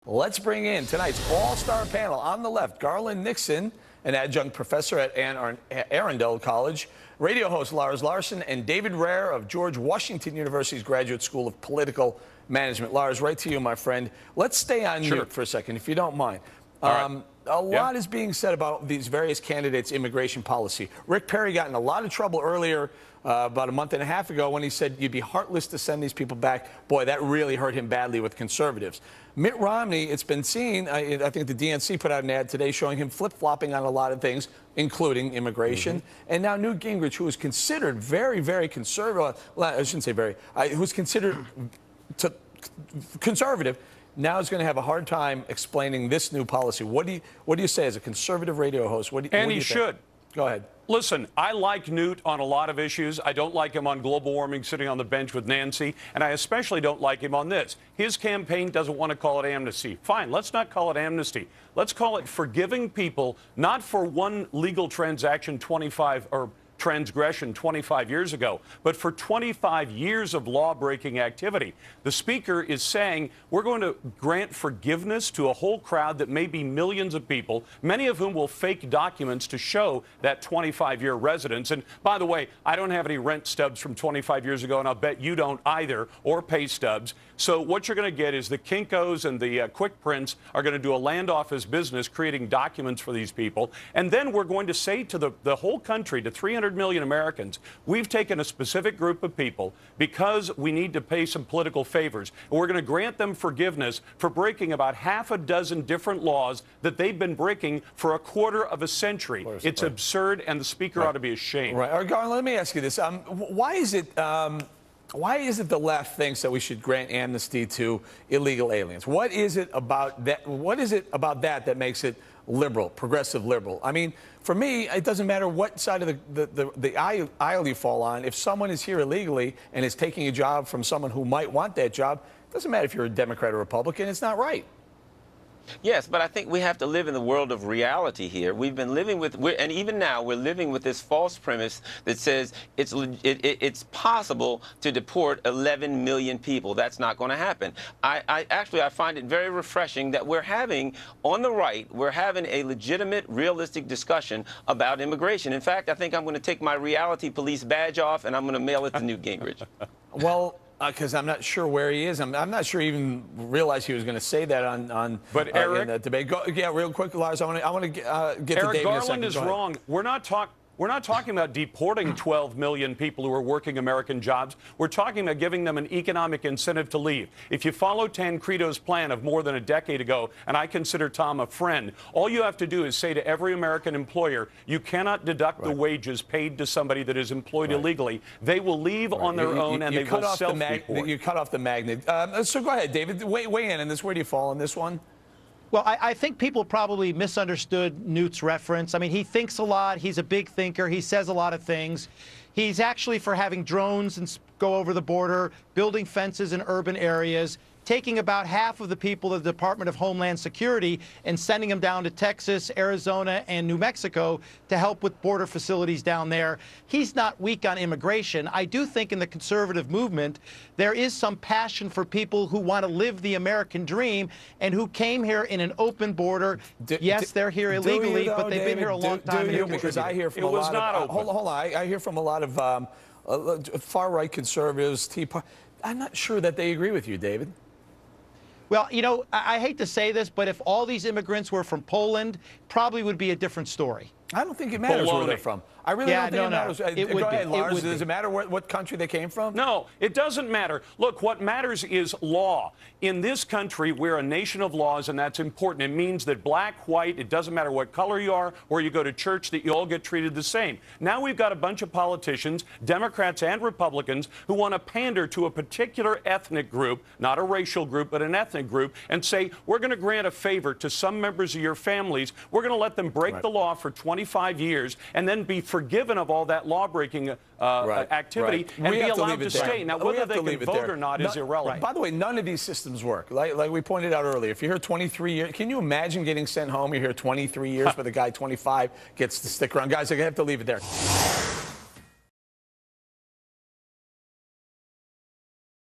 Let's bring in tonight's all-star panel. On the left, Garland Nixon, an adjunct professor at Arundel College, radio host Lars Larson, and David Rare of George Washington University's Graduate School of Political Management. Lars, right to you, my friend. Let's stay on mute for a second, if you don't mind. A lot is being said about these various candidates' immigration policy. Rick Perry got in a lot of trouble earlier, about a month and a half ago, when he said you'd be heartless to send these people back. Boy, that really hurt him badly with conservatives. Mitt Romney, it's been seen, I think the DNC put out an ad today showing him flip-flopping on a lot of things, including immigration. And now Newt Gingrich, who is considered very, very conservative, well, I shouldn't say very, who's considered conservative, now is going to have a hard time explaining this new policy. What do you say as a conservative radio host? And he should. Go ahead. Listen, I like Newt on a lot of issues. I don't like him on global warming, sitting on the bench with Nancy, and I especially don't like him on this. His campaign doesn't want to call it amnesty. Fine, let's not call it amnesty. Let's call it forgiving people, not for one legal transaction 25 years ago, but for 25 years of law-breaking activity. The Speaker is saying we're going to grant forgiveness to a whole crowd that may be millions of people, many of whom will fake documents to show that 25-year residence. And by the way, I don't have any rent stubs from 25 years ago, and I'll bet you don't either, or pay stubs. So what you're going to get is the Kinkos and the Quick Prints are going to do a land office business creating documents for these people. And then we're going to say to the whole country, to 300 million Americans, we've taken a specific group of people because we need to pay some political favors, and we're going to grant them forgiveness for breaking about half a dozen different laws that they've been breaking for a quarter of a century. It's absurd, and the Speaker ought to be ashamed. Right. Garland, let me ask you this. Why is it the left thinks that we should grant amnesty to illegal aliens? What is it about that? What is it about that makes it liberal, progressive liberal? I mean, for me, it doesn't matter what side of the aisle you fall on. If someone is here illegally and is taking a job from someone who might want that job, it doesn't matter if you're a Democrat or Republican. It's not right. Yes, but I think we have to live in the world of reality here. We've been living with, and even now, we're living with this false premise that says it's possible to deport 11 million people. That's not going to happen. I find it very refreshing that we're having, on the right, we're having a legitimate, realistic discussion about immigration. In fact, I think I'm going to take my reality police badge off and I'm going to mail it to Newt Gingrich. Well, because I'm not sure where he is. I'm not sure he even realized he was going to say that on but Eric, in that debate. Yeah, real quick, Lars. I want to get Eric, to David Garland is wrong. We're not talking about deporting 12 million people who are working American jobs. We're talking about giving them an economic incentive to leave. If you follow Tancredo's plan of more than a decade ago, and I consider Tom a friend, all you have to do is say to every American employer, you cannot deduct the wages paid to somebody that is employed illegally. They will leave on their own, and they will self-deport. You cut off the magnet. So go ahead, David. Weigh in on this. Where do you fall on this one? Well, I think people probably misunderstood Newt's reference. I mean, he thinks a lot. He's a big thinker. He says a lot of things. He's actually for having drones and go over the border, building fences in urban areas, taking about half of the people of the Department of Homeland Security and sending them down to Texas, Arizona, and New Mexico to help with border facilities down there. He's not weak on immigration. I do think in the conservative movement, there is some passion for people who want to live the American dream and who came here in an open border. Yes, they're here illegally, but they've been here a long time. Because I hear from a lot of, hold on, I hear from a lot of far-right conservatives, Tea Party. I'm not sure that they agree with you, David. Well, you know, I hate to say this, but if all these immigrants were from Poland, probably would be a different story. I don't think it matters where they're from. I really don't think it matters. Go ahead, Lars. Does it matter what country they came from? No, it doesn't matter. Look, what matters is law. In this country, we're a nation of laws, and that's important. It means that black, white, it doesn't matter what color you are or you go to church, that you all get treated the same. Now we've got a bunch of politicians, Democrats and Republicans, who want to pander to a particular ethnic group, not a racial group, but an ethnic group, and say, we're going to grant a favor to some members of your families. We're going to let them break the law for 25 years and then be forgiven of all that law-breaking activity and be allowed to stay. Now, whether they can vote or not is irrelevant. By the way, none of these systems work. Like we pointed out earlier, if you're here 23 years, can you imagine getting sent home? You're here 23 years, but the guy 25 gets to stick around. Guys, I have to leave it there.